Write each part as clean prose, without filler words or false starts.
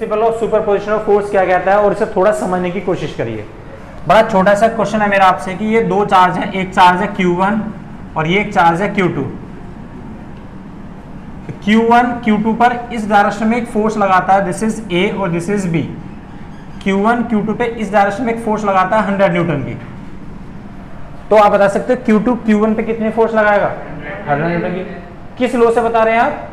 Principle of superposition of force क्या कहता है और इसे थोड़ा समझने की कोशिश करिए। बड़ा छोटा सा क्वेश्चन है मेरा आपसे कि ये दो चार्ज है, एक चार्ज है Q1 और ये एक चार्ज है Q2। Q1 Q2 पर इस डायरेक्शन में एक फोर्स लगाता है, दिस इज A और this is B। Q1 Q2 पे इस डायरेक्शन में एक फोर्स लगाता है 100 न्यूटन की। तो आप बता सकते हो Q2 Q1 पे कितनी फोर्स लगाएगा? 100 न्यूटन की। किस लॉ से बता रहे हैं आप?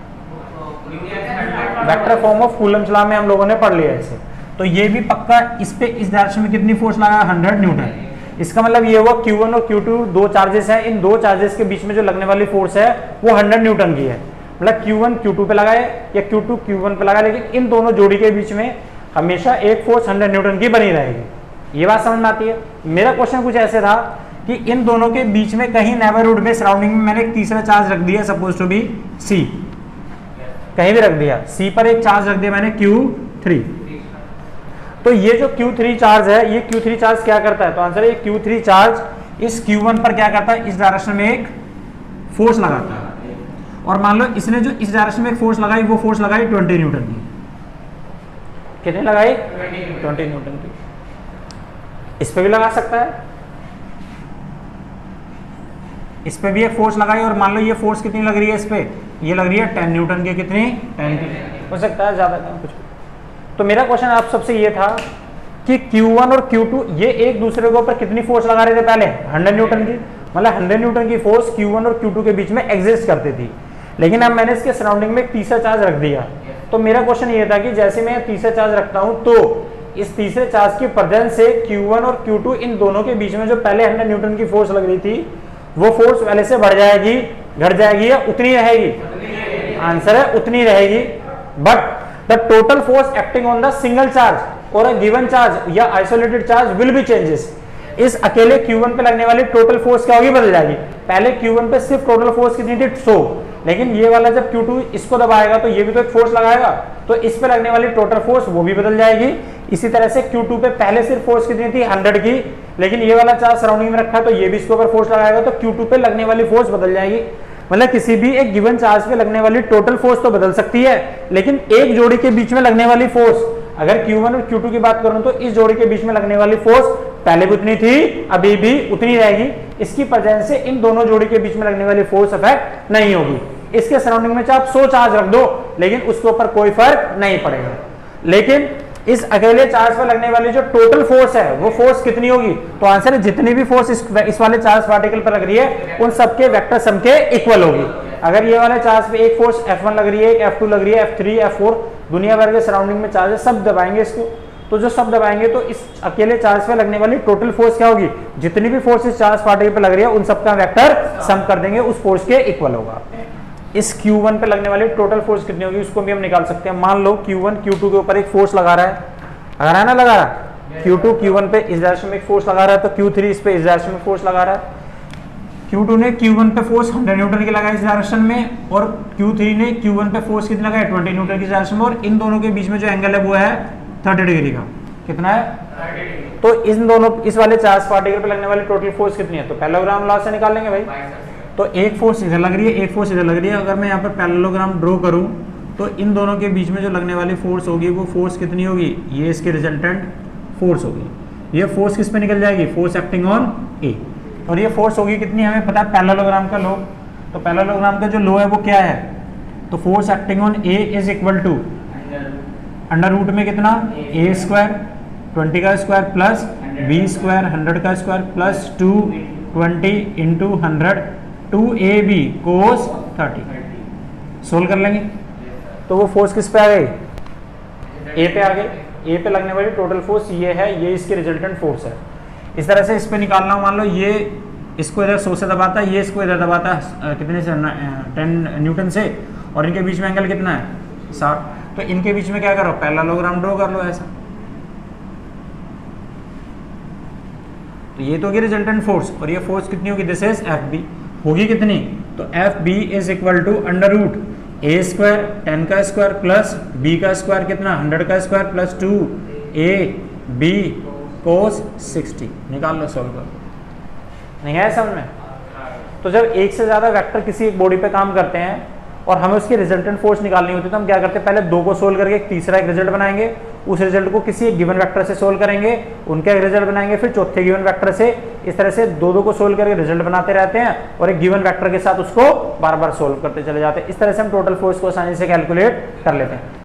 Vector form of coulomb law में हम लोगों ने पढ़ लिया इसे। तो ये भी पक्का इस पे इस डायरेक्शन में कितनी फोर्स लगाएगा? 100 न्यूटन। इसका मतलब ये हुआ Q1 और Q2 दो चार्जेस हैं, इन दो चार्जेस के बीच में जो लगने वाली फोर्स है वो 100 न्यूटन की है। मतलब Q1 Q2 पे लगाए या Q2 Q1 पे लगाए, लेकिन इन दोनों जोड़ी के बीच में हमेशा एक फोर्स 100 न्यूटन की बनी रहेगी। ये बात समझ में आती है। मेरा क्वेश्चन कुछ ऐसे था कि इन दोनों के बीच में कहीं नेबरहुड में सराउंडिंग में मैंने एक तीसरा चार्ज रख दिया, सपोज टू बी C, कहीं भी रख दिया, C पर एक चार्ज रख दिया मैंने Q3। तो ये जो Q3 चार्ज है, ये Q3 चार्ज क्या करता है? तो आंसर है ये Q3 चार्ज इस Q1 पर क्या करता है? इस डायरेक्शन में एक फोर्स लगाता है। और मान लो इसने जो इस डायरेक्शन में एक फोर्स लगाई, वो फोर्स लगाई 20 न्यूटन की। कितनी लगाई? 20 न्यूटन की। इस पे भी लगा सकता है, इस पे भी एक फोर्स लगाई और मान लो ये फोर्स कितनी लग रही है इस पे? ये लग रही है 10 न्यूटन की। कितनी? 10 की। हो सकता है ज्यादा कुछ। तो मेरा क्वेश्चन आप सबसे ये था कि Q1 और Q2 ये एक दूसरे के ऊपर कितनी फोर्स लगा रहे थे पहले? 100 न्यूटन की। मतलब 100 न्यूटन की फोर्स Q1 और Q2 के बीच में एग्जिस्ट करती थी, लेकिन अब मैंने इसके सराउंडिंग में एक तीसरा चार्ज रख दिया। तो मेरा क्वेश्चन ये था कि जैसे मैं तीसरा चार्ज रखता हूं तो इस तीसरे चार्ज की प्रेजेंस से Q1 और Q2 इन दोनों के बीच में जो पहले 100 न्यूटन की फोर्स लग रही थी वो फोर्स पहले से बढ़ जाएगी, घट जाएगी या उतनी रहेगी? आंसर है उतनी रहेगी। But the total force acting on the single charge और अ गिवन चार्ज या isolated charge will be changes. इस अकेले Q1 पे लगने वाली टोटल फोर्स क्या होगी? बदल जाएगी। पहले Q1 पे सिर्फ टोटल फोर्स कितनी थी? 100, लेकिन ये वाला जब Q2 इसको दबाएगा तो ये भी तो एक फोर्स लगाएगा, तो इस पे लगने वाली टोटल फोर्स वो भी बदल जाएगी। इसी तरह से Q2 पे पहले सिर्फ फोर्स कितनी थी? 100 की, लेकिन ये वाला चार्ज सराउंडिंग में रखा है तो ये भी इसके ऊपर फोर्स लगाएगा, तो Q2 पे लगने वाली फोर्स बदल जाएगी। मतलब किसी भी एक गिवन चार्ज पे लगने वाली टोटल फोर्स तो बदल सकती है, लेकिन एक जोड़ी के बीच में लगने वाली फोर्स, अगर Q1 और Q2 की बात करूं तो इस जोड़ी के बीच में लगने वाली फोर्स पहले भी उतनी थी, अभी भी उतनी रहेगी। इसकी प्रेजेंस से इन दोनों जोड़ी के बीच में लगने वाली फोर्स अफेक्ट नहीं होगी। इसके सराउंडिंग में चाहे आप 100 चार्ज रख दो, लेकिन उसके ऊपर कोई फर्क नहीं पड़ेगा। लेकिन इस अकेले चार्ज पर लगने वाली जो टोटल फोर्स है वो फोर्स कितनी होगी? तो आंसर है जितनी भी फोर्स इस वाले चार्ज पार्टिकल पर लग रही है उन सबके वेक्टर सम के इक्वल होगी। अगर ये वाले चार्ज पे एक फोर्स F1 लग रही है, एक F2 लग रही है, F3 F4 दुनिया भर के सराउंडिंग में चार्ज है, सब दबाएंगे इसको, तो जो सब दबाएंगे तो इस अकेले चार्ज पे लगने वाली टोटल फोर्स क्या होगी? जितनी भी फोर्स इस चार्ज पार्टिकल पे लग रही है उन सबका वेक्टर सम कर देंगे, उस फोर्स के इक्वल होगा। इस Q1 पे लगने वाली टोटल फोर्स कितनी होगी उसको भी हम निकाल सकते हैं। मान लो Q1 Q2 के ऊपर एक फोर्स लगा रहा है, अगर है ना लगा रहा है, Q2 Q1 पे इस डायरेक्शन में एक फोर्स लगा रहा है, तो Q3 इस पे इस डायरेक्शन में फोर्स लगा रहा है। Q2 ने Q1 पे फोर्स 100 न्यूटन की लगाई इस डायरेक्शन में, और Q3 ने Q1 पे फोर्स कितनी लगाई? 20 न्यूटन की डायरेक्शन में, और इन दोनों के बीच में जो एंगल है वो है 30 डिग्री का। कितना है? 30। तो इन दोनों इस वाले चार्ज पार्टिकल पे लगने वाली टोटल फोर्स कितनी है? तो पैरेललोग्राम लॉ से निकाल लेंगे भाई। तो एक फोर्स इधर लग रही है, एक फोर्स इधर लग रही है। अगर मैं यहाँ पर पैरेललोग्राम ड्रॉ करूँ तो इन दोनों के बीच में जो लगने वाली फोर्स होगी वो फोर्स कितनी होगी? ये इसकी रिजल्टेंट फोर्स होगी। ये फोर्स किस पे निकल जाएगी? फोर्स एक्टिंग ऑन ए। और ये फोर्स होगी कितनी? हमें पता है पैरेललोग्राम का लॉ। तो पैरेललोग्राम का जो लॉ है वो क्या है? तो force acting on A is equal to under root में कितना? ए स्क्वायर 20 का स्क्वायर प्लस बी स्क्वायर 100 का स्क्वायर प्लस 220 इंटू 100 2ab कोस 30। सोल्व कर लेंगे तो वो फोर्स किस पे आ गई? ए पे आ गई। ए पे लगने वाली टोटल फोर्स ये है, ये इसकी रिजल्टेंट फोर्स है। इस तरह से इस पे निकालना हो, मान लो ये इसको इधर 100 से दबाता है, ये इसको इधर दबाता है कितने से? 10 न्यूटन से, और इनके बीच में एंगल कितना है? 60। तो इनके बीच में क्या करो? पैरेललोग्राम ड्रॉ कर लो ऐसा। तो ये तो होगी रिजल्टेंट फोर्स, और ये फोर्स कितनी होगी? This is FB। होगी कितनी? तो FB is equal to under root A square 10 का स्क्वायर प्लस बी का स्क्वायर कितना? 100 का स्क्वायर प्लस 2ab कोस 60। निकाल लो, सॉल्व करो। नहीं है समझ में? तो जब एक से ज्यादा वेक्टर किसी एक बॉडी पे काम करते हैं और हमें उसकी रिजल्टेंट फोर्स निकालनी होती है, तो हम क्या करते हैं, पहले 2 को सोल्व करके एक तीसरा एक रिजल्ट बनाएंगे, उस रिजल्ट को किसी एक गिवन वेक्टर से सोल्व करेंगे, उनका एक रिजल्ट बनाएंगे, फिर चौथे गिवन वेक्टर से, इस तरह से 2 को सोल्व करके रिजल्ट बनाते रहते हैं और एक गिवन वेक्टर के साथ उसको बार बार सोल्व करते चले जाते हैं। इस तरह से हम टोटल फोर्स को आसानी से कैलकुलेट कर लेते हैं।